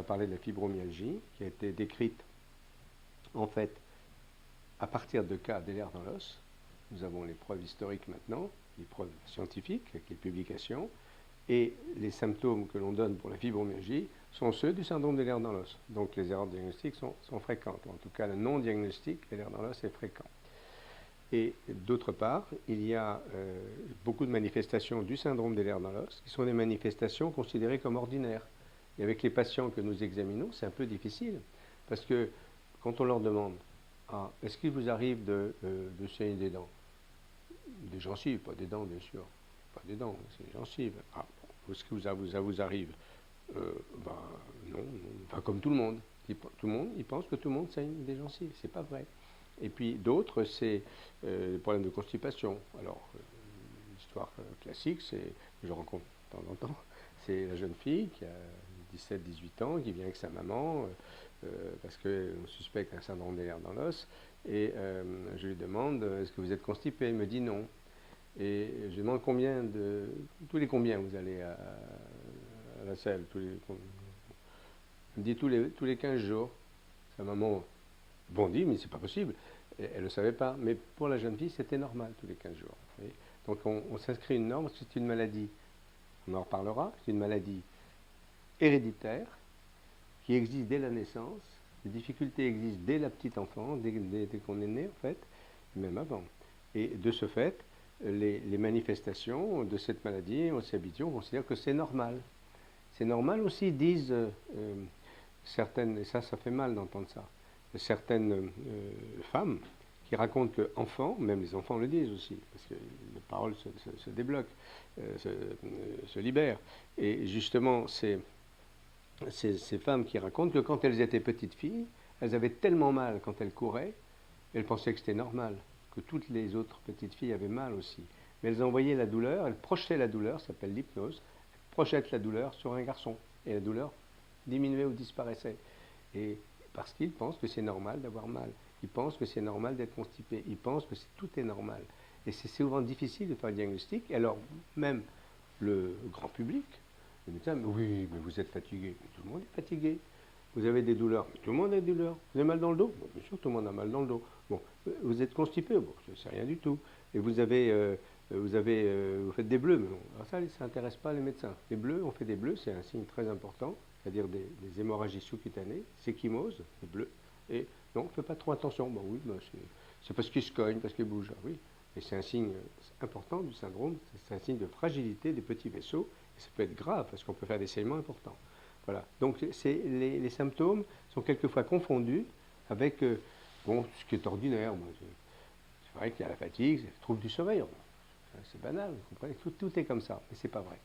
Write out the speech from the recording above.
va parler de la fibromyalgie, qui a été décrite en fait à partir de cas des nerfs dans l'os. Nous avons les preuves historiques maintenant, les preuves scientifiques avec les publications, et les symptômes que l'on donne pour la fibromyalgie sont ceux du syndrome des nerfs dans l'os. Donc les erreurs de diagnostic sont fréquentes. En tout cas, le non-diagnostic des nerfs dans l'os est fréquent. Et d'autre part, il y a beaucoup de manifestations du syndrome des nerfs dans l'os qui sont des manifestations considérées comme ordinaires. Et avec les patients que nous examinons, c'est un peu difficile, parce que quand on leur demande « Est-ce qu'il vous arrive de saigner des dents ?» Des gencives, pas des dents bien sûr, pas des dents, c'est des gencives. « Est-ce que ça vous arrive ?» Non, enfin comme tout le monde. Tout le monde, il pense que tout le monde saigne des gencives, c'est pas vrai. Et puis d'autres, c'est les problèmes de constipation. Alors, l'histoire classique, c'est, je rencontre de temps en temps, c'est la jeune fille qui a 17-18 ans, qui vient avec sa maman, parce qu'on suspecte un syndrome des nerfs dans l'os, et je lui demande, est-ce que vous êtes constipé? Elle me dit non. Et je lui demande tous les combien vous allez à la selle, elle me dit tous les 15 jours. Sa maman bondit, mais c'est pas possible. Elle ne le savait pas. Mais pour la jeune fille, c'était normal tous les 15 jours. Donc on s'inscrit une norme, parce que c'est une maladie, on en reparlera, c'est une maladie héréditaire qui existe dès la naissance. Les difficultés existent dès la petite enfance, dès qu'on est né en fait, même avant. Et de ce fait, les manifestations de cette maladie, on s'y habitue, on considère que c'est normal. C'est normal aussi, disent certaines, et ça fait mal d'entendre ça, certaines femmes qui racontent qu'enfants, même les enfants le disent aussi, parce que les paroles se débloquent, se libèrent. Et justement, ces femmes qui racontent que quand elles étaient petites filles, elles avaient tellement mal quand elles couraient, elles pensaient que c'était normal, que toutes les autres petites filles avaient mal aussi. Mais elles envoyaient la douleur, elles projetaient la douleur, ça s'appelle l'hypnose, elles projettent la douleur sur un garçon, et la douleur diminuait ou disparaissait. Et parce qu'ils pensent que c'est normal d'avoir mal. Ils pensent que c'est normal d'être constipé. Ils pensent que tout est normal. Et c'est souvent difficile de faire un diagnostic. Et alors, même le grand public, le médecin, oui, mais vous êtes fatigué. Mais tout le monde est fatigué. Vous avez des douleurs. Mais tout le monde a des douleurs. Vous avez mal dans le dos? Bon, bien sûr, tout le monde a mal dans le dos. Bon, vous êtes constipé? Bon, c'est rien du tout. Et vous faites des bleus. Mais bon, alors ça n'intéresse pas les médecins. Les bleus, on fait des bleus, c'est un signe très important, c'est-à-dire des hémorragies sous-cutanées, séchymose, des bleus. Et non, on ne fait pas trop attention. Bon, oui, c'est parce qu'il se cogne, parce qu'il bouge. Oui, et c'est un signe important du syndrome, c'est un signe de fragilité des petits vaisseaux. Et ça peut être grave, parce qu'on peut faire des saignements importants. Voilà. Donc les symptômes sont quelquefois confondus avec ce qui est ordinaire. C'est vrai qu'il y a la fatigue, c'est le trouble du sommeil. C'est banal, vous comprenez, tout est comme ça, mais c'est pas vrai.